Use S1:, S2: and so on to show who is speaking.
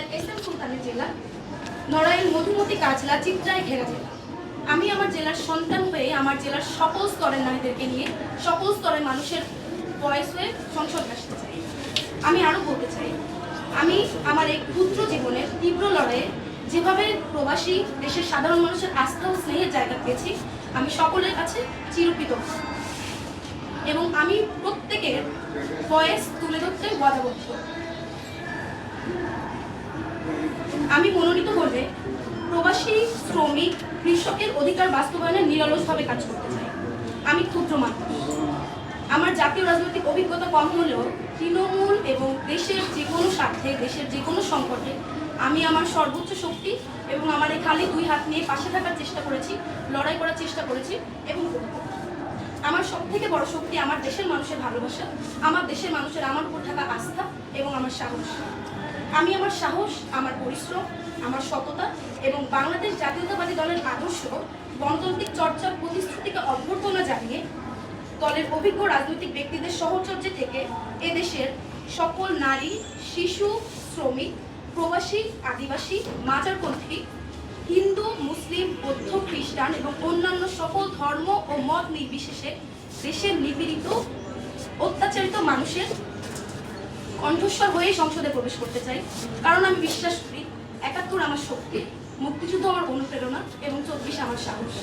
S1: Narail SM. সুলতানের জেলা, নড়াইল মধুমতি কাজলা চিত্রায় ঘেরা জেলা। আমি আমার জেলার সন্তান হয়ে আমার জেলার সকল স্তরের নারীদেরকে নিয়ে সকল স্তরের মানুষের ভয়েস হয়ে সংসদ আসতে চাই। আমি আরও বলতে চাই, আমি আমার এই ক্ষুদ্র জীবনের তীব্র লড়াইয়ে যেভাবে প্রবাসী দেশের সাধারণ মানুষের আস্থা ও স্নেহের জায়গা পেয়েছি, আমি সকলের কাছে চিরকৃতজ্ঞ এবং আমি প্রত্যেকের ভয়েস তুলে ধরতে ওয়াদাবদ্ধ। আমি মনোনীত হলে প্রবাসী শ্রমিক কৃষকের অধিকার বাস্তবায়নে নিরলসভাবে কাজ করতে চাই। আমি ক্ষুদ্র মানুষ, আমার জাতীয় রাজনৈতিক অভিজ্ঞতা কম হলেও তৃণমূল এবং দেশের যে কোনো স্বার্থে, দেশের যে কোনো সংকটে আমি আমার সর্বোচ্চ শক্তি এবং আমার এই খালি দুই হাত নিয়ে পাশে থাকার চেষ্টা করেছি, লড়াই করার চেষ্টা করেছি এবং আমার সবথেকে বড় শক্তি আমার দেশের মানুষের ভালোবাসা, আমার দেশের মানুষের আমার উপর থাকা আস্থা এবং আমার সাহস। আমি আমার সাহস, আমার পরিশ্রম, আমার সততা এবং বাংলাদেশ জাতীয়তাবাদী দলের আদর্শ গণতান্ত্রিক চর্চার প্রতিশ্রুতিকে অভ্যর্থনা জানিয়ে দলের অভিজ্ঞ রাজনৈতিক ব্যক্তিদের সহচর্যে থেকে এদেশের সকল নারী, শিশু, শ্রমিক, প্রবাসী, আদিবাসী, মাজারপন্থী, হিন্দু, মুসলিম, বৌদ্ধ, খ্রিস্টান এবং অন্যান্য সকল ধর্ম ও মত নির্বিশেষে দেশের নিপীড়িত অত্যাচারিত মানুষের কণ্ঠস্বর হয়ে সংসদে প্রবেশ করতে চাই। কারণ আমি বিশ্বাস করি ৭১ আমার শক্তি, মুক্তিযুদ্ধ আমার অনুপ্রেরণা এবং ২৪ আমার সাহস।